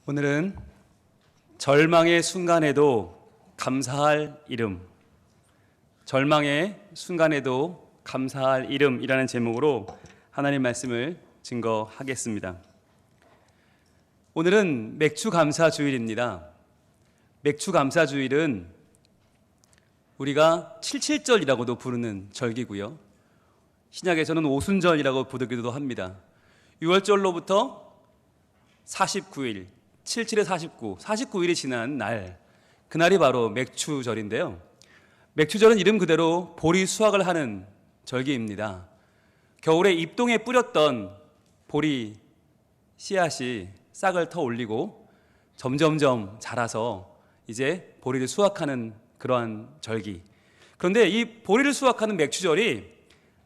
오늘은 절망의 순간에도 감사할 이름, 절망의 순간에도 감사할 이름이라는 제목으로 하나님 말씀을 증거하겠습니다. 오늘은 맥주감사주일입니다. 맥주감사주일은 우리가 칠칠절이라고도 부르는 절기고요. 신약에서는 오순절이라고 부르기도 합니다. 6월절로부터 49일, 77에 49, 49일이 지난 날, 그날이 바로 맥추절인데요. 맥추절은 이름 그대로 보리 수확을 하는 절기입니다. 겨울에 입동에 뿌렸던 보리 씨앗이 싹을 터 올리고 점점점 자라서 이제 보리를 수확하는 그러한 절기. 그런데 이 보리를 수확하는 맥추절이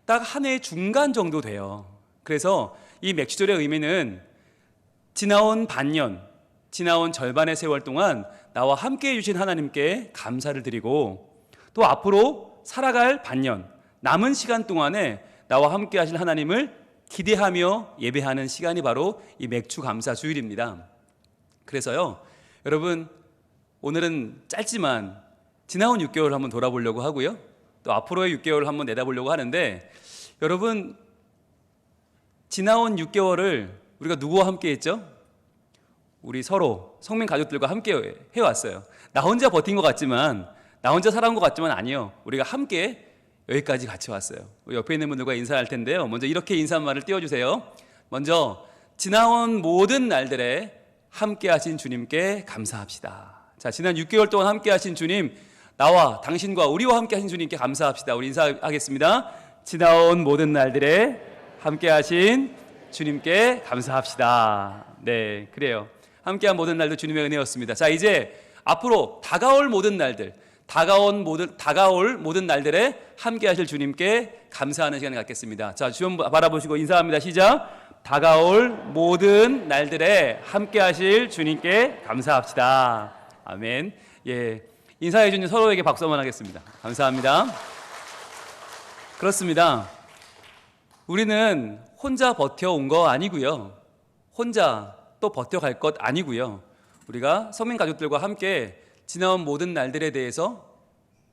딱 한 해의 중간 정도 돼요. 그래서 이 맥추절의 의미는 지나온 반년, 지나온 절반의 세월 동안 나와 함께 해주신 하나님께 감사를 드리고, 또 앞으로 살아갈 반년, 남은 시간 동안에 나와 함께 하실 하나님을 기대하며 예배하는 시간이 바로 이 맥추감사주일입니다. 그래서요, 여러분, 오늘은 짧지만 지나온 6개월을 한번 돌아보려고 하고요, 또 앞으로의 6개월을 한번 내다보려고 하는데, 여러분, 지나온 6개월을 우리가 누구와 함께 했죠? 우리 서로 성민 가족들과 함께 해왔어요. 나 혼자 버틴 것 같지만, 나 혼자 살아온 것 같지만 아니요, 우리가 함께 여기까지 같이 왔어요. 옆에 있는 분들과 인사할 텐데요, 먼저 이렇게 인사말을 띄워주세요. 먼저 지나온 모든 날들에 함께 하신 주님께 감사합시다. 자, 지난 6개월 동안 함께 하신 주님, 나와 당신과 우리와 함께 하신 주님께 감사합시다. 우리 인사하겠습니다. 지나온 모든 날들에 함께 하신 주님께 감사합시다. 네, 그래요. 함께한 모든 날도 주님의 은혜였습니다. 자, 이제 앞으로 다가올 모든 날들, 다가올 모든 날들에 함께하실 주님께 감사하는 시간을 갖겠습니다. 자, 주님 바라보시고 인사합니다. 시작. 다가올 모든 날들에 함께하실 주님께 감사합시다. 아멘. 예, 인사해 주신 서로에게 박수 한번 하겠습니다. 감사합니다. 그렇습니다. 우리는 혼자 버텨온 거 아니고요, 혼자 또 버텨갈 것 아니고요, 우리가 성민 가족들과 함께 지나온 모든 날들에 대해서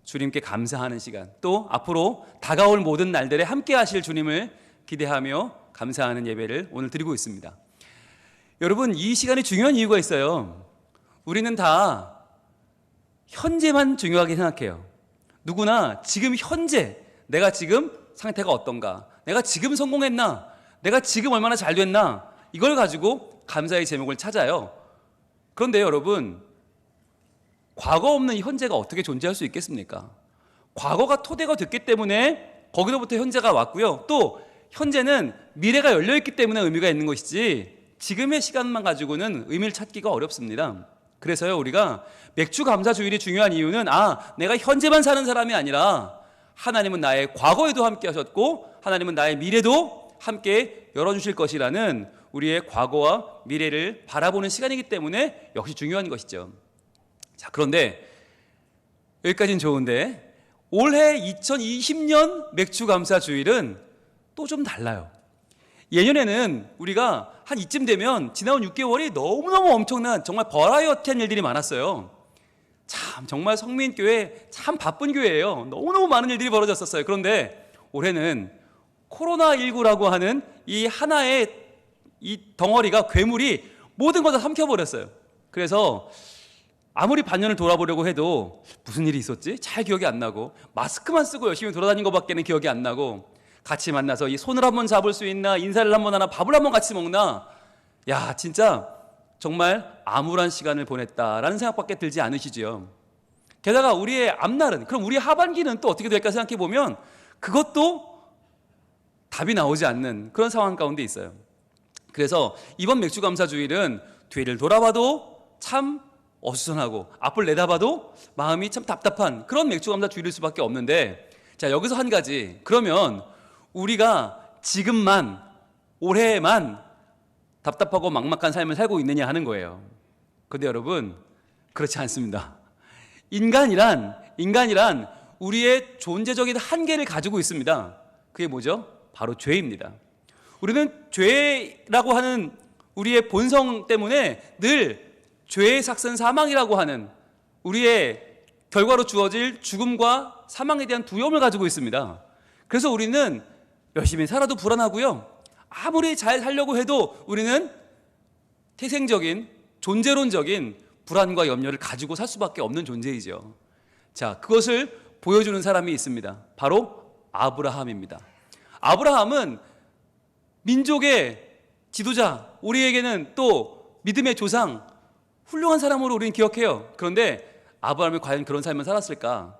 주님께 감사하는 시간, 또 앞으로 다가올 모든 날들에 함께 하실 주님을 기대하며 감사하는 예배를 오늘 드리고 있습니다. 여러분, 이 시간이 중요한 이유가 있어요. 우리는 다 현재만 중요하게 생각해요. 누구나 지금 현재, 내가 지금 상태가 어떤가, 내가 지금 성공했나, 내가 지금 얼마나 잘 됐나, 이걸 가지고 감사의 제목을 찾아요. 그런데 여러분, 과거 없는 현재가 어떻게 존재할 수 있겠습니까? 과거가 토대가 됐기 때문에 거기로부터 현재가 왔고요, 또 현재는 미래가 열려있기 때문에 의미가 있는 것이지 지금의 시간만 가지고는 의미를 찾기가 어렵습니다. 그래서요, 우리가 맥주감사주일이 중요한 이유는, 내가 현재만 사는 사람이 아니라 하나님은 나의 과거에도 함께 하셨고 하나님은 나의 미래도 함께 열어주실 것이라는 우리의 과거와 미래를 바라보는 시간이기 때문에 역시 중요한 것이죠. 자, 그런데 여기까지는 좋은데 올해 2020년 맥주감사주일은 또 좀 달라요. 예년에는 우리가 한 이쯤 되면 지나온 6개월이 너무너무 엄청난, 정말 버라이어티한 일들이 많았어요. 참, 정말 성민교회 참 바쁜 교회예요. 너무너무 많은 일들이 벌어졌었어요. 그런데 올해는 코로나19라고 하는 이 하나의 이 덩어리가, 괴물이 모든 걸 다 삼켜버렸어요. 그래서 아무리 반년을 돌아보려고 해도 무슨 일이 있었지? 잘 기억이 안 나고, 마스크만 쓰고 열심히 돌아다닌 것밖에는 기억이 안 나고, 같이 만나서 이 손을 한번 잡을 수 있나, 인사를 한번 하나, 밥을 한번 같이 먹나, 야, 진짜 정말 암울한 시간을 보냈다라는 생각밖에 들지 않으시죠? 게다가 우리의 앞날은, 그럼 우리의 하반기는 또 어떻게 될까 생각해 보면 그것도 답이 나오지 않는 그런 상황 가운데 있어요. 그래서 이번 맥주감사주일은 뒤를 돌아봐도 참 어수선하고 앞을 내다봐도 마음이 참 답답한 그런 맥주감사주일일 수밖에 없는데, 자, 여기서 한 가지, 그러면 우리가 지금만, 올해만 답답하고 막막한 삶을 살고 있느냐 하는 거예요. 그런데 여러분, 그렇지 않습니다. 인간이란 우리의 존재적인 한계를 가지고 있습니다. 그게 뭐죠? 바로 죄입니다. 우리는 죄라고 하는 우리의 본성 때문에 늘 죄의 삭은 사망이라고 하는 우리의 결과로 주어질 죽음과 사망에 대한 두려움을 가지고 있습니다. 그래서 우리는 열심히 살아도 불안하고요. 아무리 잘 살려고 해도 우리는 태생적인 존재론적인 불안과 염려를 가지고 살 수밖에 없는 존재이죠. 자, 그것을 보여주는 사람이 있습니다. 바로 아브라함입니다. 아브라함은 민족의 지도자, 우리에게는 또 믿음의 조상, 훌륭한 사람으로 우리는 기억해요. 그런데 아브라함이 과연 그런 삶을 살았을까?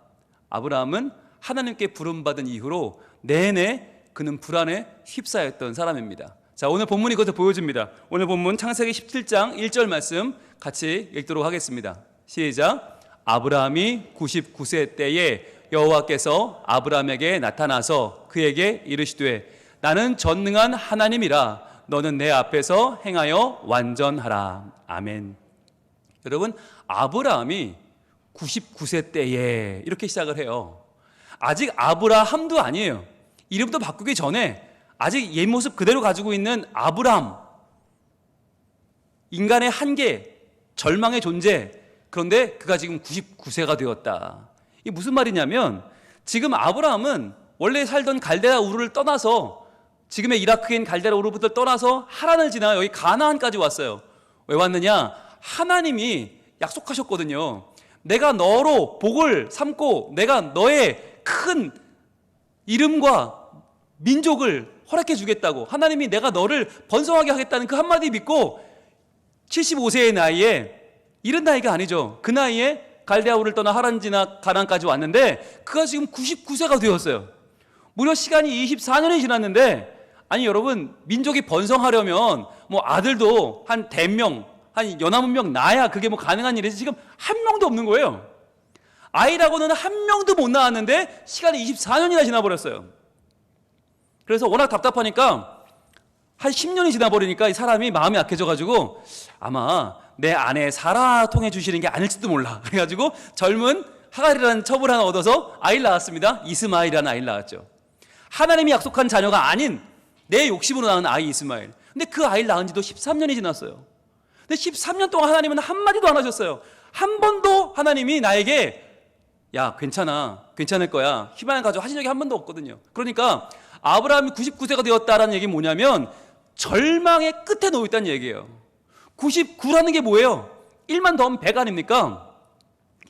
아브라함은 하나님께 부름받은 이후로 내내 그는 불안에 휩싸였던 사람입니다. 자, 오늘 본문이 그것을 보여줍니다. 오늘 본문 창세기 17장 1절 말씀 같이 읽도록 하겠습니다. 시작. 아브라함이 99세 때에 여호와께서 아브라함에게 나타나서 그에게 이르시되 나는 전능한 하나님이라 너는 내 앞에서 행하여 완전하라. 아멘. 여러분, 아브라함이 99세 때에 이렇게 시작을 해요. 아직 아브라함도 아니에요. 이름도 바꾸기 전에 아직 옛 모습 그대로 가지고 있는 아브람, 인간의 한계, 절망의 존재. 그런데 그가 지금 99세가 되었다. 이게 무슨 말이냐면 지금 아브라함은 원래 살던 갈대아 우르를 떠나서 지금의 이라크인 갈대아 우르부터 떠나서 하란을 지나 여기 가나안까지 왔어요. 왜 왔느냐? 하나님이 약속하셨거든요. 내가 너로 복을 삼고 내가 너의 큰 이름과 민족을 허락해 주겠다고, 하나님이 내가 너를 번성하게 하겠다는 그 한마디 믿고 75세의 나이에, 이른 나이가 아니죠. 그 나이에 갈대아우를 떠나 하란 지나 가나안까지 왔는데 그가 지금 99세가 되었어요. 무려 시간이 24년이 지났는데, 아니 여러분, 민족이 번성하려면 뭐 아들도 한 100명, 한 연하문 명 낳아야 그게 뭐 가능한 일이지 지금 한 명도 없는 거예요. 아이라고는 한 명도 못 낳았는데 시간이 24년이나 지나버렸어요. 그래서 워낙 답답하니까 한 10년이 지나버리니까 이 사람이 마음이 약해져가지고 아마 내 아내 사라 통해 주시는 게 아닐지도 몰라. 그래가지고 젊은 하갈이라는 첩을 하나 얻어서 아이를 낳았습니다. 이스마엘이라는 아이를 낳았죠. 하나님이 약속한 자녀가 아닌 내 욕심으로 낳은 아이 이스마엘. 근데 그 아이를 낳은 지도 13년이 지났어요. 근데 13년 동안 하나님은 한마디도 안 하셨어요. 한 번도 하나님이 나에게 야 괜찮아, 괜찮을 거야, 희망을 가져 하신 적이 한 번도 없거든요. 그러니까 아브라함이 99세가 되었다라는 얘기는 뭐냐면 절망의 끝에 놓여 있다는 얘기예요. 99라는 게 뭐예요? 1만 더하면 100 아닙니까?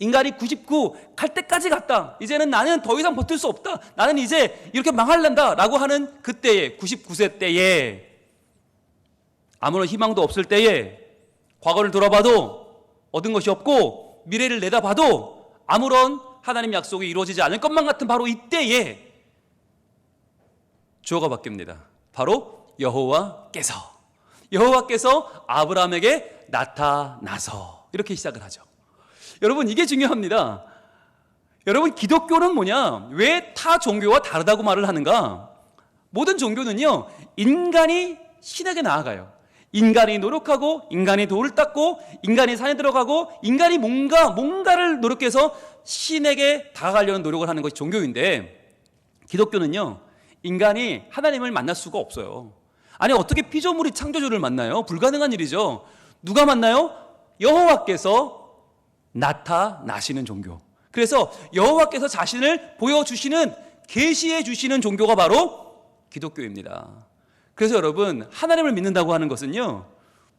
인간이 99 갈 때까지 갔다. 이제는 나는 더 이상 버틸 수 없다. 나는 이제 이렇게 망할란다 라고 하는 그때에, 99세 때에, 아무런 희망도 없을 때에, 과거를 돌아봐도 얻은 것이 없고 미래를 내다봐도 아무런 하나님 약속이 이루어지지 않을 것만 같은 바로 이때에 주어가 바뀝니다. 바로 여호와께서 아브라함에게 나타나서 이렇게 시작을 하죠. 여러분, 이게 중요합니다. 여러분, 기독교는 뭐냐? 왜 타 종교와 다르다고 말을 하는가? 모든 종교는요, 인간이 신에게 나아가요. 인간이 노력하고, 인간이 돌을 닦고, 인간이 산에 들어가고, 인간이 뭔가를 노력해서 신에게 다가가려는 노력을 하는 것이 종교인데, 기독교는요, 인간이 하나님을 만날 수가 없어요. 아니, 어떻게 피조물이 창조주를 만나요? 불가능한 일이죠. 누가 만나요? 여호와께서 나타나시는 종교. 그래서 여호와께서 자신을 보여주시는, 계시해 주시는 종교가 바로 기독교입니다. 그래서 여러분, 하나님을 믿는다고 하는 것은요,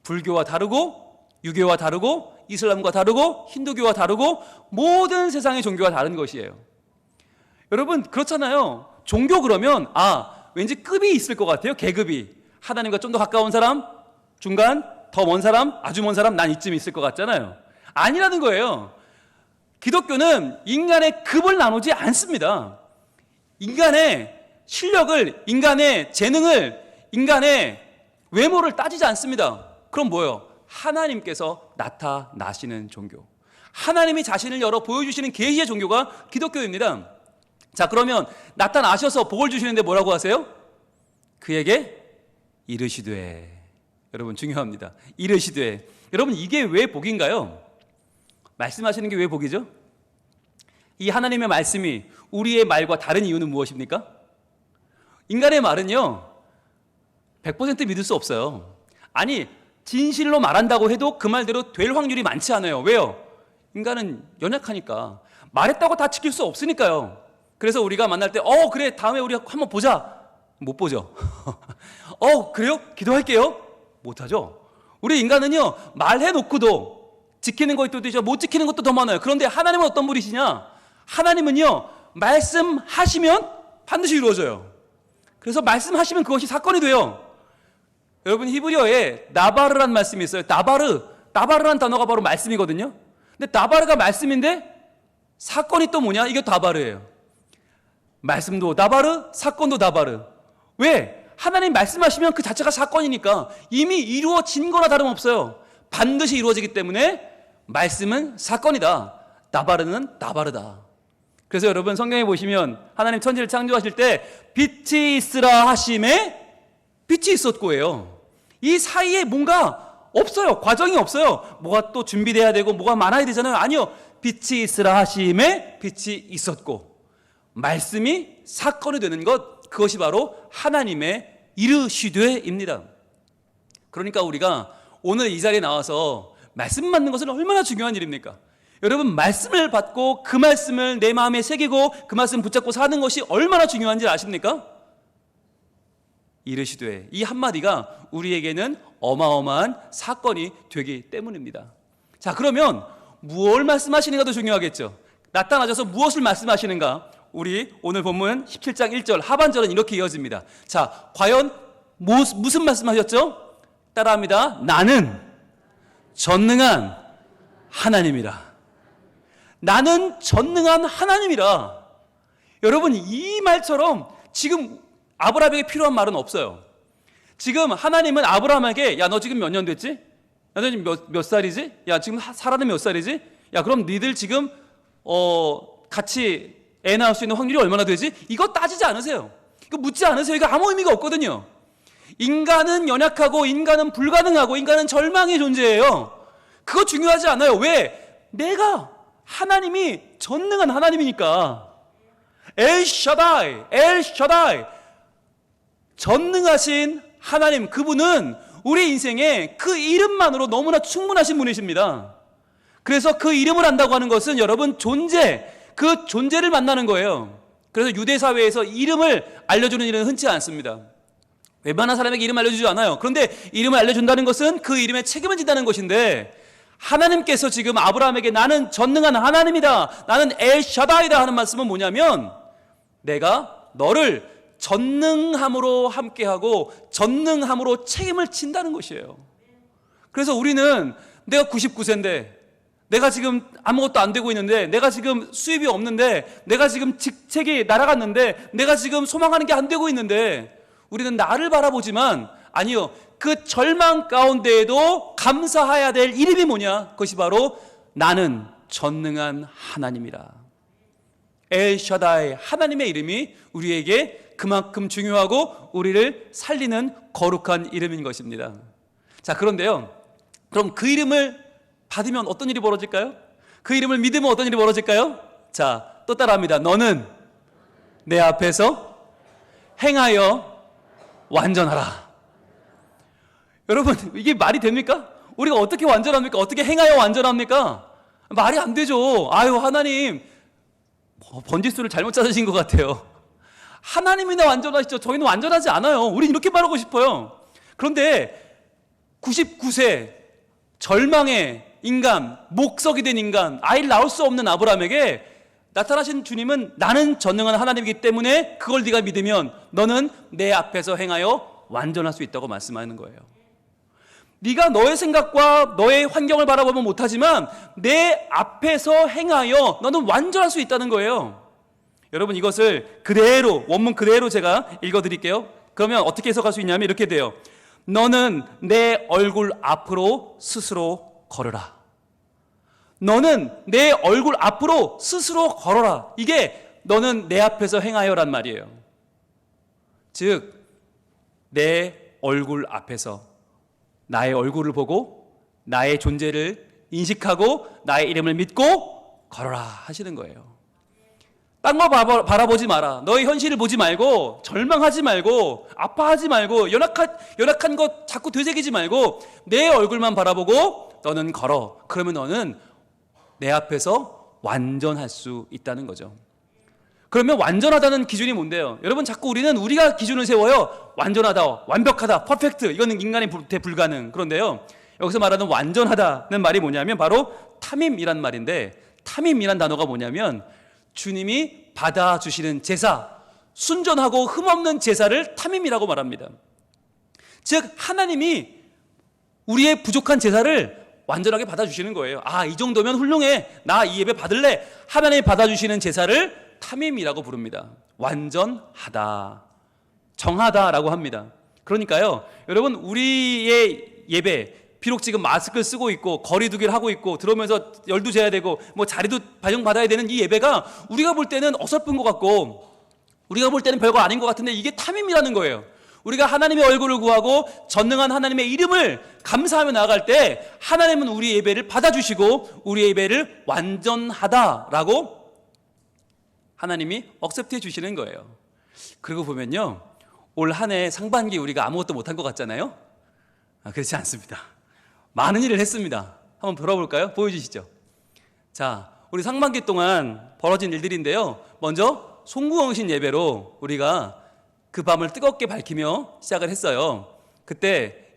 불교와 다르고 유교와 다르고 이슬람과 다르고 힌두교와 다르고 모든 세상의 종교와 다른 것이에요. 여러분, 그렇잖아요. 종교 그러면 왠지 급이 있을 것 같아요. 계급이. 하나님과 좀 더 가까운 사람, 중간, 더 먼 사람, 아주 먼 사람, 난 이쯤 있을 것 같잖아요. 아니라는 거예요. 기독교는 인간의 급을 나누지 않습니다. 인간의 실력을, 인간의 재능을, 인간의 외모를 따지지 않습니다. 그럼 뭐예요? 하나님께서 나타나시는 종교. 하나님이 자신을 열어 보여주시는 계시의 종교가 기독교입니다. 자, 그러면 나타나셔서 복을 주시는데 뭐라고 하세요? 그에게 이르시되. 여러분, 중요합니다. 이르시되. 여러분, 이게 왜 복인가요? 말씀하시는 게 왜 복이죠? 이 하나님의 말씀이 우리의 말과 다른 이유는 무엇입니까? 인간의 말은요, 100% 믿을 수 없어요. 아니, 진실로 말한다고 해도 그 말대로 될 확률이 많지 않아요. 왜요? 인간은 연약하니까. 말했다고 다 지킬 수 없으니까요. 그래서 우리가 만날 때 그래 다음에 우리 한번 보자. 못 보죠. 그래요? 기도할게요. 못하죠. 우리 인간은요 말해놓고도 지키는 것도 있죠. 못 지키는 것도 더 많아요. 그런데 하나님은 어떤 분이시냐? 하나님은요 말씀하시면 반드시 이루어져요. 그래서 말씀하시면 그것이 사건이 돼요. 여러분 히브리어에 나바르란 말씀이 있어요. 나바르란 단어가 바로 말씀이거든요. 근데 나바르가 말씀인데 사건이 또 뭐냐? 이게 다바르예요. 말씀도 나바르, 사건도 나바르. 왜? 하나님 말씀하시면 그 자체가 사건이니까 이미 이루어진 거나 다름없어요. 반드시 이루어지기 때문에 말씀은 사건이다. 나바르는 나바르다. 그래서 여러분 성경에 보시면 하나님 천지를 창조하실 때 빛이 있으라 하심에 빛이 있었고예요. 이 사이에 뭔가 없어요. 과정이 없어요. 뭐가 또 준비돼야 되고 뭐가 많아야 되잖아요. 아니요. 빛이 있으라 하심에 빛이 있었고 말씀이 사건이 되는 것, 그것이 바로 하나님의 이르시되입니다. 그러니까 우리가 오늘 이 자리에 나와서 말씀 받는 것은 얼마나 중요한 일입니까? 여러분 말씀을 받고 그 말씀을 내 마음에 새기고 그 말씀 붙잡고 사는 것이 얼마나 중요한지 아십니까? 이르시되, 이 한마디가 우리에게는 어마어마한 사건이 되기 때문입니다. 자, 그러면 무엇을 말씀하시는가도 중요하겠죠. 나타나셔서 무엇을 말씀하시는가? 우리 오늘 본문 17장 1절 하반절은 이렇게 이어집니다. 자, 과연 무슨 말씀하셨죠? 따라합니다. 나는 전능한 하나님이라. 나는 전능한 하나님이라. 여러분 이 말처럼 지금 아브라함에게 필요한 말은 없어요. 지금 하나님은 아브라함에게 야 너 지금 몇 년 됐지? 야 너 지금 몇 살이지? 야 지금 살아는 몇 살이지? 야 그럼 니들 지금 같이 애 낳을 수 있는 확률이 얼마나 되지? 이거 따지지 않으세요. 이거 묻지 않으세요. 이거 아무 의미가 없거든요. 인간은 연약하고 인간은 불가능하고 인간은 절망의 존재예요. 그거 중요하지 않아요. 왜? 내가 하나님이 전능한 하나님이니까. 엘샤다이 전능하신 하나님, 그분은 우리 인생에 그 이름만으로 너무나 충분하신 분이십니다. 그래서 그 이름을 안다고 하는 것은 여러분 그 존재를 만나는 거예요. 그래서 유대 사회에서 이름을 알려주는 일은 흔치 않습니다. 웬만한 사람에게 이름 알려주지 않아요. 그런데 이름을 알려준다는 것은 그 이름에 책임을 진다는 것인데, 하나님께서 지금 아브라함에게 나는 전능한 하나님이다, 나는 엘샤다이다 하는 말씀은 뭐냐면, 내가 너를 전능함으로 함께하고 전능함으로 책임을 진다는 것이에요. 그래서 우리는 내가 99세인데 내가 지금 아무것도 안 되고 있는데, 내가 지금 수입이 없는데, 내가 지금 직책이 날아갔는데, 내가 지금 소망하는 게 안 되고 있는데, 우리는 나를 바라보지만, 아니요, 그 절망 가운데에도 감사해야 될 이름이 뭐냐? 그것이 바로 나는 전능한 하나님이라. 엘샤다이, 하나님의 이름이 우리에게 그만큼 중요하고 우리를 살리는 거룩한 이름인 것입니다. 자, 그런데요, 그럼 그 이름을 받으면 어떤 일이 벌어질까요? 그 이름을 믿으면 어떤 일이 벌어질까요? 자, 또 따라합니다. 너는 내 앞에서 행하여 완전하라. 여러분 이게 말이 됩니까? 우리가 어떻게 완전합니까? 어떻게 행하여 완전합니까? 말이 안 되죠. 아유 하나님 번지수를 잘못 찾으신 것 같아요. 하나님이나 완전하시죠. 저희는 완전하지 않아요. 우린 이렇게 말하고 싶어요. 그런데 99세 절망의 인간, 목석이 된 인간, 아이를 낳을 수 없는 아브라함에게 나타나신 주님은 나는 전능한 하나님이기 때문에 그걸 네가 믿으면 너는 내 앞에서 행하여 완전할 수 있다고 말씀하는 거예요. 네가 너의 생각과 너의 환경을 바라보면 못하지만 내 앞에서 행하여 너는 완전할 수 있다는 거예요. 여러분 이것을 그대로, 원문 그대로 제가 읽어드릴게요. 그러면 어떻게 해석할 수 있냐면 이렇게 돼요. 너는 내 얼굴 앞으로 스스로 걸어라. 너는 내 얼굴 앞으로 스스로 걸어라. 이게 너는 내 앞에서 행하여란 말이에요. 즉 내 얼굴 앞에서 나의 얼굴을 보고 나의 존재를 인식하고 나의 이름을 믿고 걸어라 하시는 거예요. 딴 거 바라보지 마라. 너의 현실을 보지 말고 절망하지 말고 아파하지 말고 연약한 것 자꾸 되새기지 말고 내 얼굴만 바라보고 너는 걸어. 그러면 너는 내 앞에서 완전할 수 있다는 거죠. 그러면 완전하다는 기준이 뭔데요? 여러분, 자꾸 우리가 기준을 세워요. 완전하다, 완벽하다, 퍼펙트. 이거는 인간한테 불가능. 그런데요, 여기서 말하는 완전하다는 말이 뭐냐면 바로 탐임이란 말인데, 탐임이란 단어가 뭐냐면 주님이 받아주시는 제사, 순전하고 흠없는 제사를 탐임이라고 말합니다. 즉 하나님이 우리의 부족한 제사를 완전하게 받아주시는 거예요. 아, 이 정도면 훌륭해, 나 이 예배 받을래. 하나님이 받아주시는 제사를 탐임이라고 부릅니다. 완전하다, 정하다라고 합니다. 그러니까요, 여러분, 우리의 예배, 비록 지금 마스크를 쓰고 있고 거리 두기를 하고 있고 들어오면서 열도 재야 되고 뭐 자리도 반영받아야 되는 이 예배가 우리가 볼 때는 어설픈 것 같고 우리가 볼 때는 별거 아닌 것 같은데 이게 탐임이라는 거예요. 우리가 하나님의 얼굴을 구하고 전능한 하나님의 이름을 감사하며 나아갈 때 하나님은 우리 예배를 받아주시고 우리 예배를 완전하다라고 하나님이 억셉트해 주시는 거예요. 그리고 보면요, 올 한 해 상반기 우리가 아무것도 못한 것 같잖아요. 그렇지 않습니다. 많은 일을 했습니다. 한번 돌아볼까요? 보여주시죠. 자, 우리 상반기 동안 벌어진 일들인데요, 먼저 송구영신 예배로 우리가 그 밤을 뜨겁게 밝히며 시작을 했어요.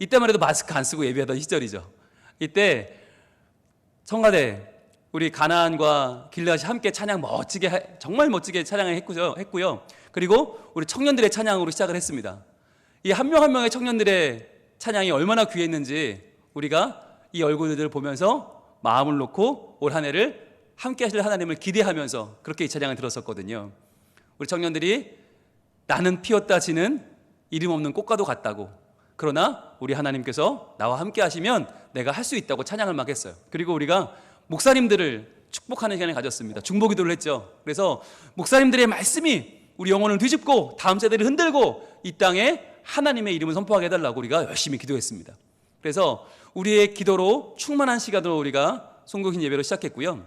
이때만 해도 마스크 안 쓰고 예배하던 시절이죠. 이때 성가대 우리 가나안과 길르앗이 함께 찬양 정말 멋지게 찬양을 했고요. 그리고 우리 청년들의 찬양으로 시작을 했습니다. 이 한 명 한 명의 청년들의 찬양이 얼마나 귀했는지 우리가 이 얼굴들을 보면서 마음을 놓고 올 한 해를 함께 하실 하나님을 기대하면서 그렇게 이 찬양을 들었었거든요. 우리 청년들이 나는 피었다 지는 이름 없는 꽃과도 같다고, 그러나 우리 하나님께서 나와 함께 하시면 내가 할 수 있다고 찬양을 막 했어요. 그리고 우리가 목사님들을 축복하는 시간을 가졌습니다. 중보 기도를 했죠. 그래서 목사님들의 말씀이 우리 영혼을 뒤집고 다음 세대를 흔들고 이 땅에 하나님의 이름을 선포하게 해달라고 우리가 열심히 기도했습니다. 그래서 우리의 기도로 충만한 시간으로 우리가 송구영신 예배로 시작했고요.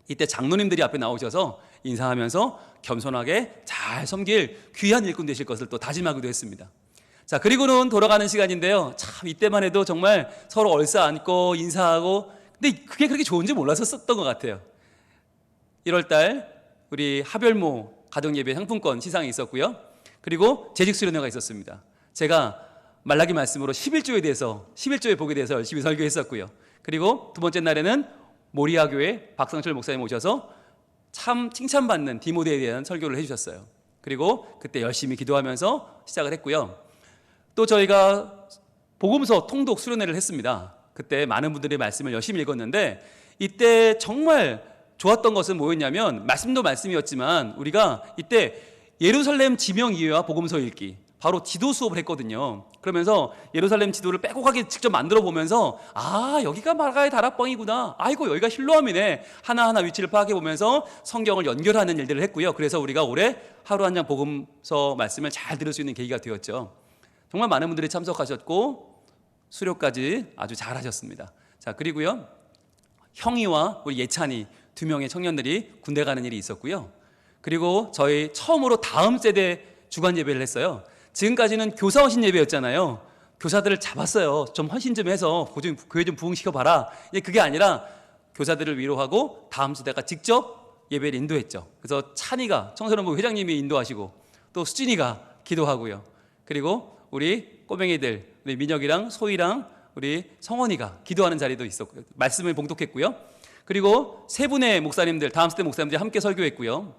이때 장로님들이 앞에 나오셔서 인사하면서 겸손하게 잘 섬길 귀한 일꾼 되실 것을 또 다짐하기도 했습니다. 자, 그리고는 돌아가는 시간인데요, 참 이때만 해도 정말 서로 얼싸안고 인사하고, 근데 그게 그렇게 좋은지 몰랐었던 것 같아요. 1월달 우리 하별모 가정예배 상품권 시상이 있었고요. 그리고 재직수련회가 있었습니다. 제가 말라기 말씀으로 11조에 복에 대해서 열심히 설교했었고요. 그리고 두 번째 날에는 모리아교회 박상철 목사님 오셔서 참 칭찬받는 디모데에 대한 설교를 해주셨어요. 그리고 그때 열심히 기도하면서 시작을 했고요. 또 저희가 복음서 통독 수련회를 했습니다. 그때 많은 분들의 말씀을 열심히 읽었는데 이때 정말 좋았던 것은 뭐였냐면, 말씀도 말씀이었지만 우리가 이때 예루살렘 지명 이해와 복음서 읽기, 바로 지도 수업을 했거든요. 그러면서 예루살렘 지도를 빼곡하게 직접 만들어 보면서 여기가 마가의 다락방이구나, 아이고 여기가 실로암이네, 하나하나 위치를 파악해 보면서 성경을 연결하는 일들을 했고요. 그래서 우리가 올해 하루 한 장 복음서 말씀을 잘 들을 수 있는 계기가 되었죠. 정말 많은 분들이 참석하셨고 수료까지 아주 잘 하셨습니다. 자, 그리고요, 형이와 우리 예찬이 두 명의 청년들이 군대 가는 일이 있었고요. 그리고 저희 처음으로 다음 세대 주간 예배를 했어요. 지금까지는 교사 헌신 예배였잖아요. 교사들을 잡았어요. 좀 헌신 좀 해서 교회 좀 부흥시켜봐라. 그게 아니라 교사들을 위로하고 다음 세대가 직접 예배를 인도했죠. 그래서 찬이가 청소년부 회장님이 인도하시고 또 수진이가 기도하고요. 그리고 우리 꼬맹이들, 우리 민혁이랑 소희랑 우리 성원이가 기도하는 자리도 있었고요. 말씀을 봉독했고요. 그리고 세 분의 목사님들, 다음 세대 목사님들이 함께 설교했고요.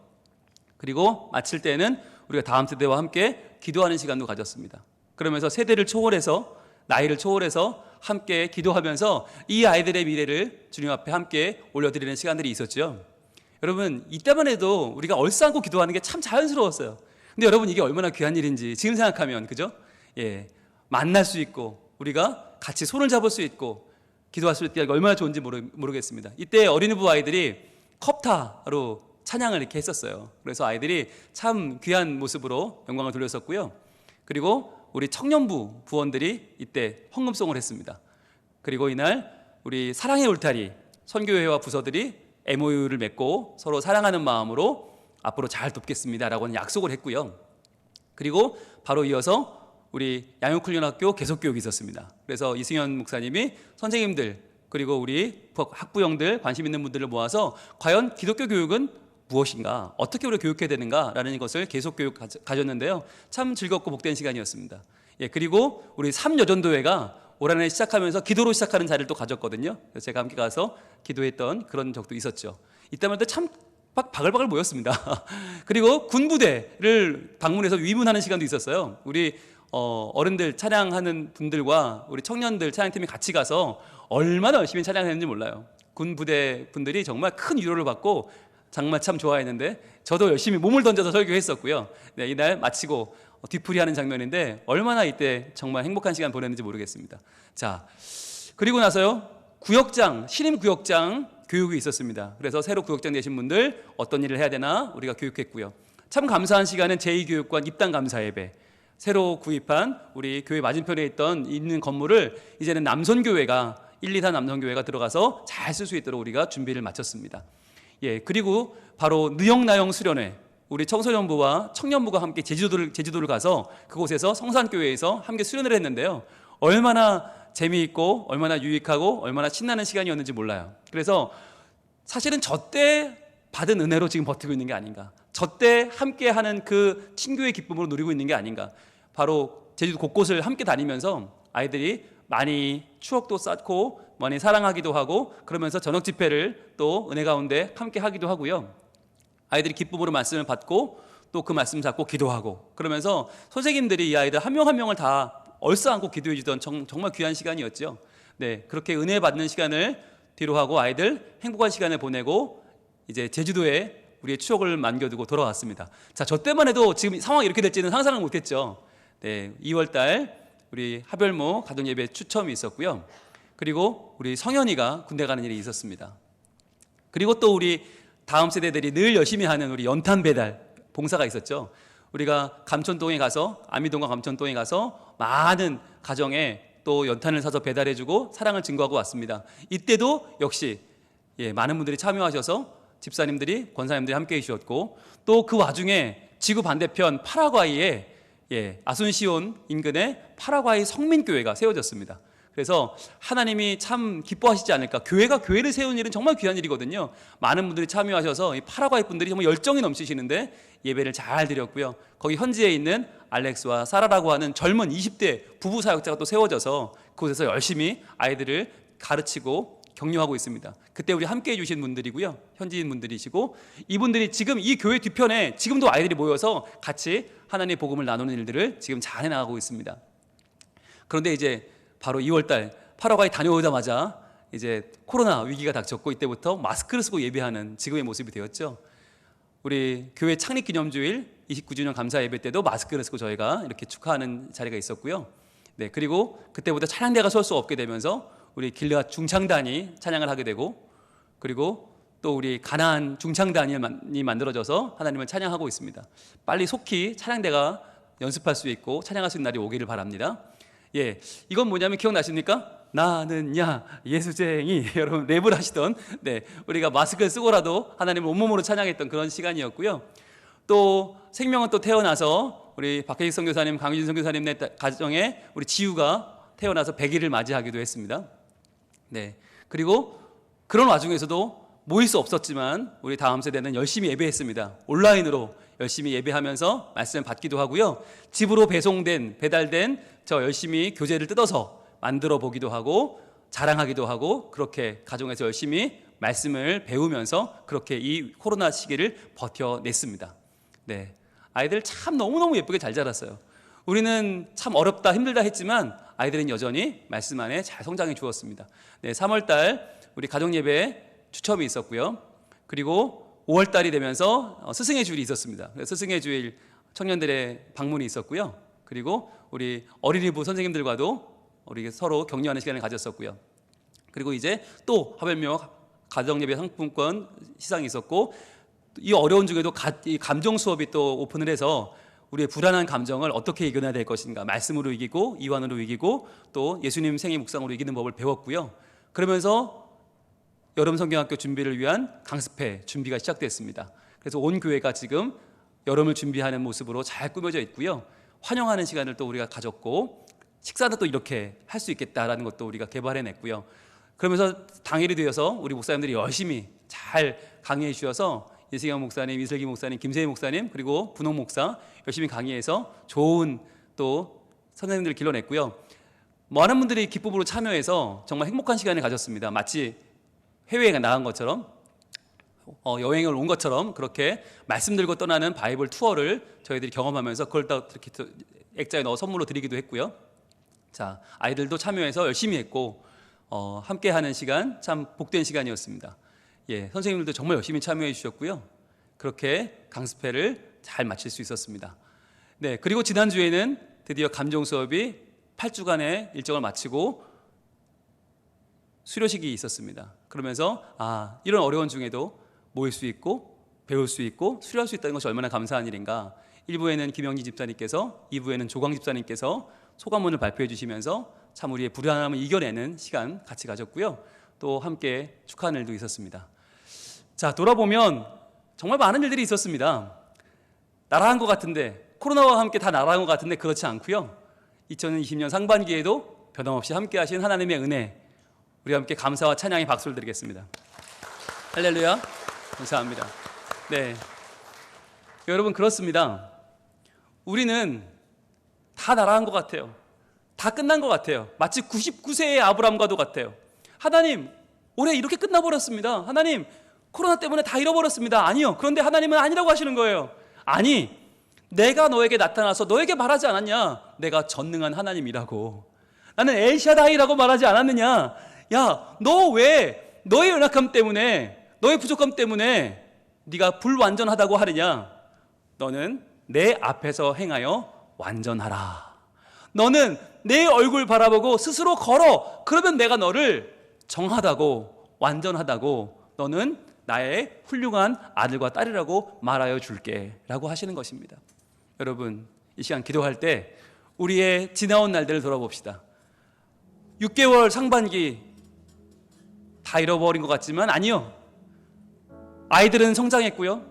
그리고 마칠 때는 우리가 다음 세대와 함께 기도하는 시간도 가졌습니다. 그러면서 세대를 초월해서, 나이를 초월해서 함께 기도하면서 이 아이들의 미래를 주님 앞에 함께 올려드리는 시간들이 있었죠. 여러분, 이때만 해도 우리가 얼싸안고 기도하는 게 참 자연스러웠어요. 근데 여러분, 이게 얼마나 귀한 일인지 지금 생각하면, 그죠? 만날 수 있고 우리가 같이 손을 잡을 수 있고 기도할 수 있다는 게 얼마나 좋은지 모르겠습니다. 이때 어린이부 아이들이 컵타로 찬양을 이렇게 했었어요. 그래서 아이들이 참 귀한 모습으로 영광을 돌렸었고요. 그리고 우리 청년부 부원들이 이때 헌금송을 했습니다. 그리고 이날 우리 사랑의 울타리 선교회와 부서들이 MOU를 맺고 서로 사랑하는 마음으로 앞으로 잘 돕겠습니다라고는 약속을 했고요. 그리고 바로 이어서 우리 양육훈련학교 계속교육이 있었습니다. 그래서 이승현 목사님이 선생님들 그리고 우리 학부형들 관심 있는 분들을 모아서 과연 기독교 교육은 무엇인가, 어떻게 우리가 교육해야 되는가라는 것을 계속교육 가졌는데요. 참 즐겁고 복된 시간이었습니다. 예, 그리고 우리 3여전도회가 올 한해 시작하면서 기도로 시작하는 자리를 또 가졌거든요. 그래서 제가 함께 가서 기도했던 그런 적도 있었죠. 이때만 해도 참 바글바글 모였습니다. 그리고 군부대를 방문해서 위문하는 시간도 있었어요. 우리 어른들 찬양하는 분들과 우리 청년들 찬양팀이 같이 가서 얼마나 열심히 찬양했는지 몰라요. 군부대 분들이 정말 큰 위로를 받고 정말 참 좋아했는데 저도 열심히 몸을 던져서 설교했었고요. 네, 이날 마치고 뒤풀이하는 장면인데 얼마나 이때 정말 행복한 시간 보냈는지 모르겠습니다. 자, 그리고 나서요 구역장, 신임 구역장 교육이 있었습니다. 그래서 새로 구역장 되신 분들 어떤 일을 해야 되나 우리가 교육했고요. 참 감사한 시간은 제2교육관 입당 감사 예배. 새로 구입한 우리 교회 맞은편에 있는 건물을 이제는 남선교회가 1, 2, 4 남선교회가 들어가서 잘 쓸 수 있도록 우리가 준비를 마쳤습니다. 예, 그리고 바로 느영나영 수련회 우리 청소년부와 청년부가 함께 제주도를 가서 그곳에서 성산교회에서 함께 수련을 했는데요. 얼마나 재미있고 얼마나 유익하고 얼마나 신나는 시간이었는지 몰라요. 그래서 사실은 저 때 받은 은혜로 지금 버티고 있는 게 아닌가, 저 때 함께하는 그 친교의 기쁨으로 누리고 있는 게 아닌가. 바로 제주도 곳곳을 함께 다니면서 아이들이 많이 추억도 쌓고 많이 사랑하기도 하고 그러면서 저녁 집회를 또 은혜 가운데 함께 하기도 하고요. 아이들이 기쁨으로 말씀을 받고 또 그 말씀 잡고 기도하고 그러면서 선생님들이 이 아이들 한 명 한 명을 다 얼싸안고 기도해 주던 정말 귀한 시간이었죠. 네, 그렇게 은혜 받는 시간을 뒤로 하고 아이들 행복한 시간을 보내고 이제 제주도에 우리의 추억을 남겨두고 돌아왔습니다. 자, 저 때만 해도 지금 상황이 이렇게 될지는 상상을 못했죠. 네, 2월달 우리 하별모 가정예배 추첨이 있었고요. 그리고 우리 성현이가 군대 가는 일이 있었습니다. 그리고 또 우리 다음 세대들이 늘 열심히 하는 우리 연탄 배달 봉사가 있었죠. 우리가 감천동에 가서 아미동과 감천동에 가서 많은 가정에 또 연탄을 사서 배달해주고 사랑을 증거하고 왔습니다. 이때도 역시 많은 분들이 참여하셔서 집사님들이 권사님들이 함께해 주셨고 또 그 와중에 지구 반대편 파라과이에 아순시온 인근에 파라과이 성민교회가 세워졌습니다. 그래서 하나님이 참 기뻐하시지 않을까. 교회가 교회를 세우는 일은 정말 귀한 일이거든요. 많은 분들이 참여하셔서 이 파라과이 분들이 정말 열정이 넘치시는데 예배를 잘 드렸고요. 거기 현지에 있는 알렉스와 사라라고 하는 젊은 20대 부부 사역자가 또 세워져서 그곳에서 열심히 아이들을 가르치고 격려하고 있습니다. 그때 우리 함께 해주신 분들이고요. 현지인 분들이시고 이분들이 지금 이 교회 뒤편에 지금도 아이들이 모여서 같이 하나님의 복음을 나누는 일들을 지금 잘 해나가고 있습니다. 그런데 이제 바로 2월달 파라과이 다녀오자마자 이제 코로나 위기가 닥쳤고 이때부터 마스크를 쓰고 예배하는 지금의 모습이 되었죠. 우리 교회 창립 기념주일 29주년 감사 예배 때도 마스크를 쓰고 저희가 이렇게 축하하는 자리가 있었고요. 네, 그리고 그때부터 찬양대가 설 수 없게 되면서 우리 길르앗 중창단이 찬양을 하게 되고 그리고 또 우리 가나안 중창단이 만들어져서 하나님을 찬양하고 있습니다. 빨리 속히 찬양대가 연습할 수 있고 찬양할 수 있는 날이 오기를 바랍니다. 예, 이건 뭐냐면 기억나십니까? 나는야 예수쟁이 여러분 랩을 하시던 우리가 마스크를 쓰고라도 하나님을 온몸으로 찬양했던 그런 시간이었고요. 또 생명은 또 태어나서 우리 박혜식 선교사님, 강유진 선교사님의 가정에 우리 지우가 태어나서 100일을 맞이하기도 했습니다. 네, 그리고 그런 와중에서도 모일 수 없었지만 우리 다음 세대는 열심히 예배했습니다. 온라인으로 열심히 예배하면서 말씀을 받기도 하고요. 집으로 배달된 저 열심히 교재를 뜯어서 만들어 보기도 하고 자랑하기도 하고 그렇게 가정에서 열심히 말씀을 배우면서 그렇게 이 코로나 시기를 버텨냈습니다. 네, 아이들 참 너무너무 예쁘게 잘 자랐어요. 우리는 참 어렵다 힘들다 했지만 아이들은 여전히 말씀 안에 잘 성장해 주었습니다. 네, 3월달 우리 가정예배 추첨이 있었고요. 그리고 5월달이 되면서 스승의 주일이 있었습니다. 스승의 주일 청년들의 방문이 있었고요. 그리고 우리 어린이부 선생님들과도 우리 서로 격려하는 시간을 가졌었고요. 그리고 이제 또 하별며 가정예배 상품권 시상이 있었고 이 어려운 중에도 이 감정 수업이 또 오픈을 해서 우리의 불안한 감정을 어떻게 이겨내야 될 것인가, 말씀으로 이기고 이완으로 이기고 또 예수님 생애 묵상으로 이기는 법을 배웠고요. 그러면서 여름 성경학교 준비를 위한 강습회 준비가 시작됐습니다. 그래서 온 교회가 지금 여름을 준비하는 모습으로 잘 꾸며져 있고요. 환영하는 시간을 또 우리가 가졌고 식사도 또 이렇게 할 수 있겠다라는 것도 우리가 개발해냈고요. 그러면서 당일이 되어서 우리 목사님들이 열심히 잘 강의해 주셔서 이승영 목사님, 이슬기 목사님, 김세희 목사님 그리고 분홍 목사 열심히 강의해서 좋은 또 선생님들을 길러냈고요. 많은 분들이 기쁨으로 참여해서 정말 행복한 시간을 가졌습니다. 마치 해외에 나간 것처럼 여행을 온 것처럼 그렇게 말씀 들고 떠나는 바이블 투어를 저희들이 경험하면서 그걸 또 이렇게 액자에 넣어 선물로 드리기도 했고요. 자, 아이들도 참여해서 열심히 했고 함께하는 시간 참 복된 시간이었습니다. 예, 선생님들도 정말 열심히 참여해 주셨고요. 그렇게 강습회를 잘 마칠 수 있었습니다. 네, 그리고 지난주에는 드디어 감정 수업이 8주간의 일정을 마치고 수료식이 있었습니다. 그러면서 이런 어려운 중에도 모일 수 있고 배울 수 있고 수료할 수 있다는 것이 얼마나 감사한 일인가. 1부에는 김영지 집사님께서 2부에는 조광 집사님께서 소감문을 발표해 주시면서 참 우리의 불안함을 이겨내는 시간 같이 가졌고요. 또 함께 축하하는 일도 있었습니다. 자, 돌아보면 정말 많은 일들이 있었습니다. 날아간 것 같은데 코로나와 함께 다 날아간 것 같은데 그렇지 않고요. 2020년 상반기에도 변함없이 함께 하신 하나님의 은혜 우리 함께 감사와 찬양의 박수를 드리겠습니다. 할렐루야. 감사합니다. 네, 여러분 그렇습니다. 우리는 다 날아간 것 같아요. 다 끝난 것 같아요. 마치 99세의 아브람과도 같아요. 하나님, 올해 이렇게 끝나버렸습니다. 하나님, 코로나 때문에 다 잃어버렸습니다. 아니요. 그런데 하나님은 아니라고 하시는 거예요. 아니, 내가 너에게 나타나서 너에게 말하지 않았냐? 내가 전능한 하나님이라고. 나는 엘샤다이라고 말하지 않았느냐? 야, 너 왜 너의 연약함 때문에, 너의 부족함 때문에 네가 불완전하다고 하느냐? 너는 내 앞에서 행하여 완전하라. 너는 내 얼굴 바라보고 스스로 걸어. 그러면 내가 너를 정하다고, 완전하다고, 너는 나의 훌륭한 아들과 딸이라고 말하여 줄게 라고 하시는 것입니다. 여러분, 이 시간 기도할 때 우리의 지나온 날들을 돌아봅시다. 6개월 상반기 다 잃어버린 것 같지만 아니요. 아이들은 성장했고요.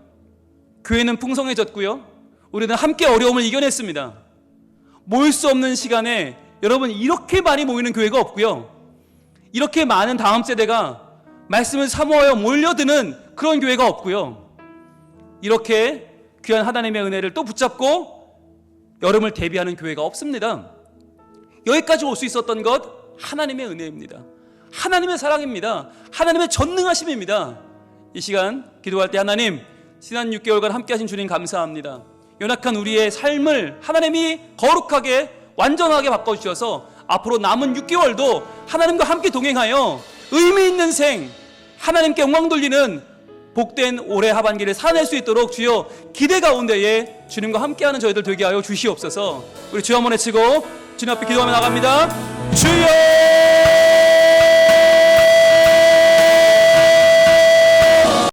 교회는 풍성해졌고요. 우리는 함께 어려움을 이겨냈습니다. 모일 수 없는 시간에 여러분 이렇게 많이 모이는 교회가 없고요. 이렇게 많은 다음 세대가 말씀을 사모하여 몰려드는 그런 교회가 없고요. 이렇게 귀한 하나님의 은혜를 또 붙잡고 여름을 대비하는 교회가 없습니다. 여기까지 올 수 있었던 것 하나님의 은혜입니다. 하나님의 사랑입니다. 하나님의 전능하심입니다. 이 시간 기도할 때 하나님, 지난 6개월간 함께 하신 주님 감사합니다. 연약한 우리의 삶을 하나님이 거룩하게 완전하게 바꿔주셔서 앞으로 남은 6개월도 하나님과 함께 동행하여 의미 있는 생, 하나님께 영광 돌리는 복된 올해 하반기를 살아낼 수 있도록 주여 기대 가운데에 주님과 함께하는 저희들 되게 하여 주시옵소서. 우리 주여 한번 외치고 주님 앞에 기도하며 나갑니다. 주여!